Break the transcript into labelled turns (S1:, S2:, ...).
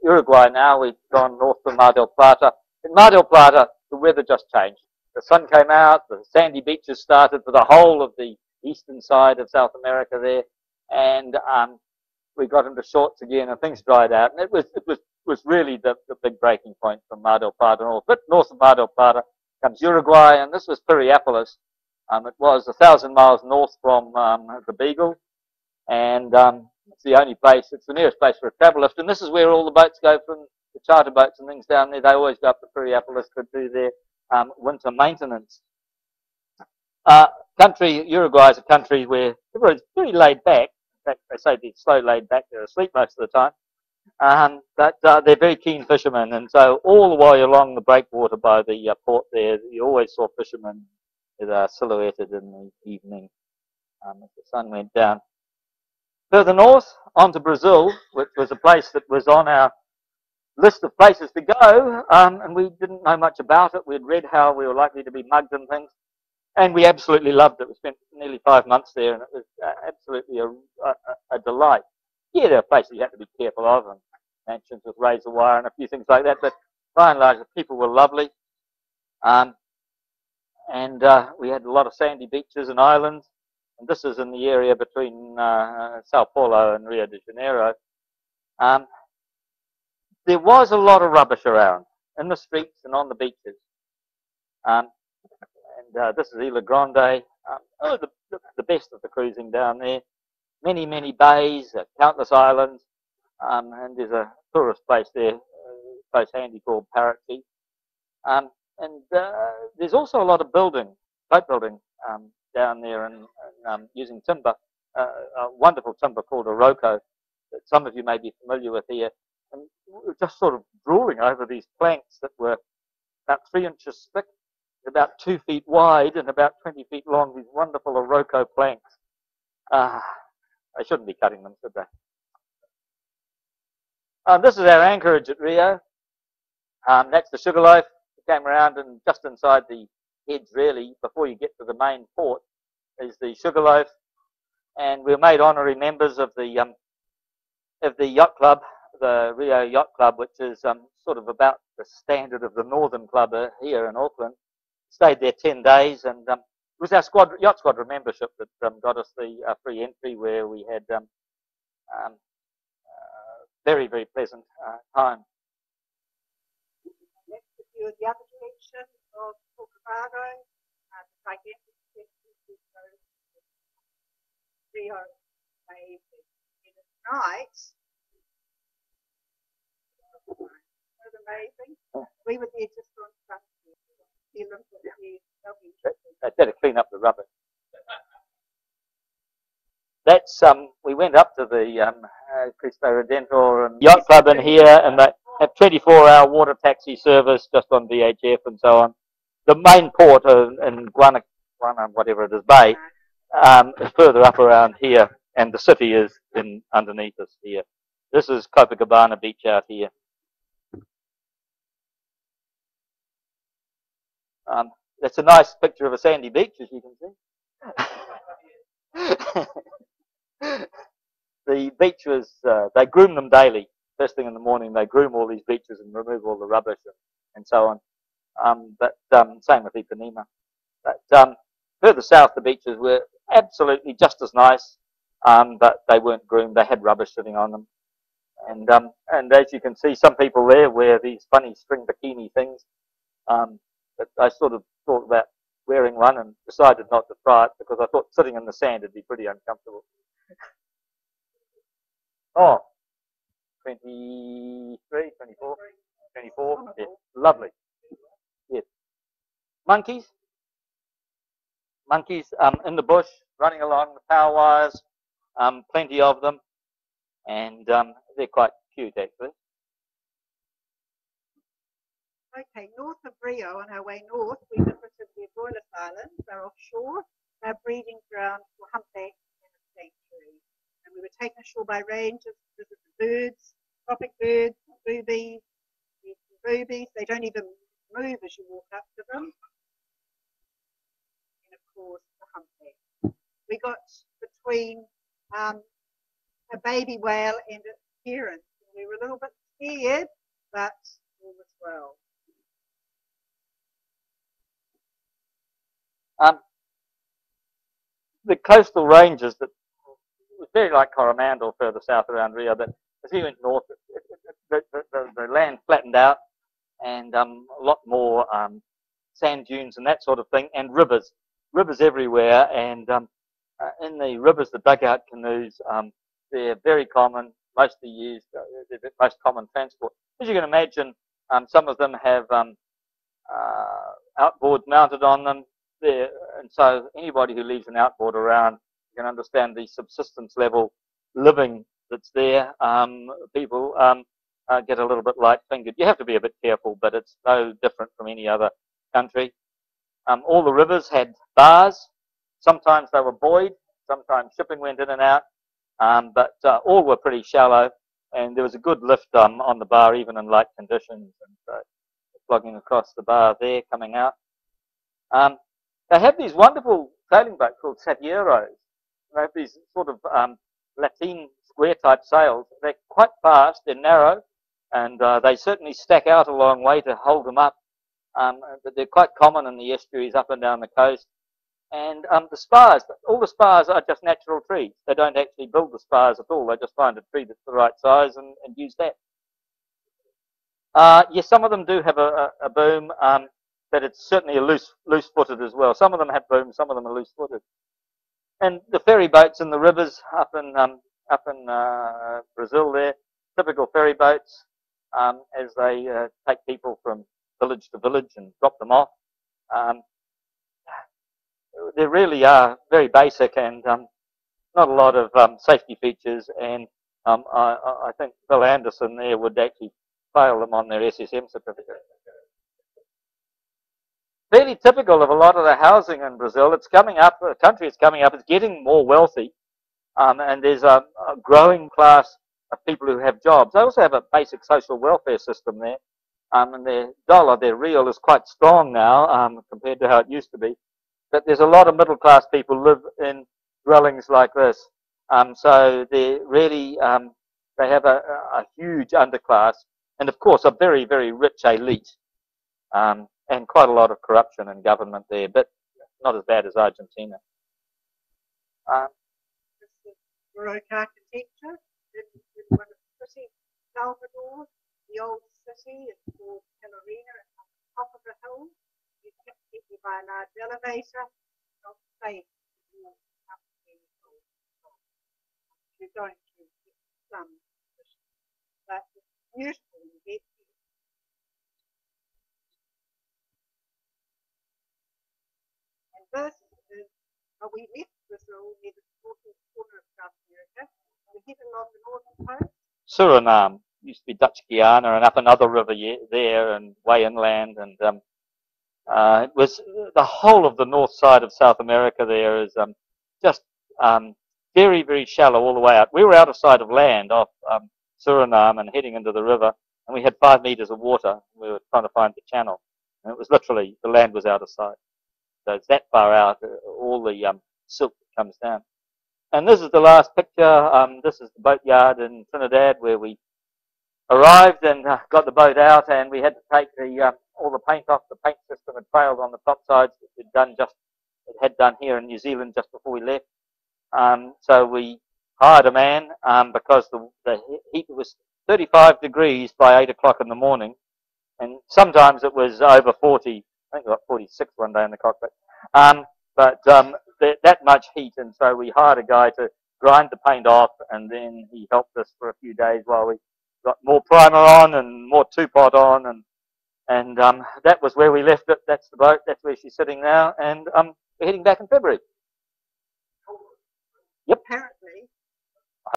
S1: Uruguay now. We've gone north to Mar del Plata. In Mar del Plata, the weather just changed. The sun came out, the sandy beaches started for the whole of the eastern side of South America there, and we got into shorts again, and things dried out. And it was really the big breaking point from Mar del Plata north. But north of Mar del Plata comes Uruguay, and this was Piriápolis. It was 1,000 miles north from the Beagle, and it's the only place, it's the nearest place for a travel lift, and this is where all the boats go from the charter boats and things down there. They always go up to Piriápolis to do their winter maintenance. Uruguay is a country where everybody's very laid back. In fact, they say they're slow laid back, they're asleep most of the time. But they're very keen fishermen, and so all the way along the breakwater by the port there, you always saw fishermen that are silhouetted in the evening as the sun went down. Further north, on to Brazil, which was a place that was on our list of places to go, and we didn't know much about it. We'd read how we were likely to be mugged and things, and we absolutely loved it. We spent nearly 5 months there, and it was absolutely a delight. Yeah, there are places you have to be careful of, and mansions with razor wire and a few things like that, but by and large, the people were lovely. And we had a lot of sandy beaches and islands, and this is in the area between Sao Paulo and Rio de Janeiro. There was a lot of rubbish around in the streets and on the beaches. This is Ilha Grande, the best of the cruising down there. Many, many bays, countless islands, and there's a tourist place there, close handy, called Paraty. There's also a lot of boat building down there, and using timber, a wonderful timber called a roco that some of you may be familiar with here. And we were just sort of drawing over these planks that were about 3 inches thick, about 2 feet wide, and about 20 feet long. These wonderful roco planks. I shouldn't be cutting them, should they? This is our anchorage at Rio. That's the Sugarloaf. We came around, and just inside the heads, really, before you get to the main port, is the Sugarloaf, and we're made honorary members of the yacht club, the Rio Yacht Club, which is sort of about the standard of the Northern Club here in Auckland. Stayed there 10 days, and it was our yacht squadron membership that got us the free entry, where we had very, very pleasant time.
S2: Next to you, the other direction of Corcovado, the gigantic Rio Wave in the night. It was amazing. We were there just on Sunday.
S1: They better clean up the rubbish. That's we went up to the Cristo Redentor and Yacht Club in here, and they have 24-hour water taxi service just on VHF and so on. The main port in Guana, whatever it is, Bay, is further up around here, and the city is underneath us here. This is Copacabana Beach out here. That's a nice picture of a sandy beach, as you can see. The beach was, they groom them daily. First thing in the morning, they groom all these beaches and remove all the rubbish and so on. Same with Ipanema. But further south, the beaches were absolutely just as nice, but they weren't groomed. They had rubbish sitting on them. And as you can see, some people there wear these funny string bikini things. But I sort of thought about wearing one and decided not to try it because I thought sitting in the sand would be pretty uncomfortable. Oh, 23, 24, 24. Yeah, lovely. Yes. Monkeys in the bush, running along the power wires, plenty of them, and they're quite cute actually.
S2: Okay, north of Rio, on our way north, we visited the Abuelas Islands. They're offshore. They're breeding ground for humpbacks and a sanctuary. And we were taken ashore by rangers to visit the birds, tropic birds, boobies. They don't even move as you walk up to them. And of course, the humpback. We got between a baby whale and a Karin. We were a little bit scared, but all was well.
S1: The coastal ranges that was very like Coromandel further south around Rio, but as we went north, the land flattened out and a lot more sand dunes and that sort of thing, and rivers everywhere. And in the rivers, the dugout canoes, they're very common, mostly used, they're the most common transport. As you can imagine, some of them have outboards mounted on them there, and so anybody who leaves an outboard around can understand the subsistence level living that's there. People get a little bit light-fingered. You have to be a bit careful, but it's no different from any other country. All the rivers had bars. Sometimes they were buoyed. Sometimes shipping went in and out, but all were pretty shallow, and there was a good lift on the bar even in light conditions, and so flogging across the bar there, coming out. They have these wonderful sailing boats called Savieros. They have these sort of lateen square type sails. They're quite fast, they're narrow, and they certainly stack out a long way to hold them up. But they're quite common in the estuaries up and down the coast. And the spars, all the spars are just natural trees. They don't actually build the spars at all. They just find a tree that's the right size and use that. Yes, some of them do have a boom, but it's certainly a loose-footed as well. Some of them have booms, some of them are loose-footed. And the ferry boats in the rivers up in Brazil there, typical ferry boats, as they take people from village to village and drop them off. They really are very basic and not a lot of safety features, and I think Bill Anderson there would actually fail them on their SSM certificate. Fairly typical of a lot of the housing in Brazil. It's coming up, the country is coming up, it's getting more wealthy, and there's a growing class of people who have jobs. They also have a basic social welfare system there, and their dollar, their real, is quite strong now compared to how it used to be. But there's a lot of middle class people live in dwellings like this. So they really, they have a huge underclass, and of course a very, very rich elite, and quite a lot of corruption in government there, but not as bad as Argentina.
S2: This is Baroque architecture in one of the city, Salvador. The old city is called Karin. It's on the top of the hill. You can't get there by a large elevator. It's not safe to walk up the hill. You're going to get some, but it's beautiful to get there. And this is how we left Brazil near the northern corner of South America. We head along the northern coast.
S1: Suriname used to be Dutch Guiana, and up another river there and way inland, and it was the whole of the north side of South America there is just very, very shallow all the way out. We were out of sight of land off Suriname and heading into the river, and we had 5 meters of water. We were trying to find the channel, and it was literally, the land was out of sight. So it's that far out, all the silt that comes down. And this is the last picture. This is the boatyard in Trinidad where we arrived and got the boat out, and we had to take all the paint off. The paint system had failed on the top sides. It had done here in New Zealand just before we left. So we hired a man because the heat was 35 degrees by 8 o'clock in the morning, and sometimes it was over 40. I think it got 46 one day in the cockpit. But that much heat, and so we hired a guy to grind the paint off, and then he helped us for a few days while we got more primer on and more two-pot on, and that was where we left it. That's the boat. That's where she's sitting now, and we're heading back in February.
S2: Yep. Apparently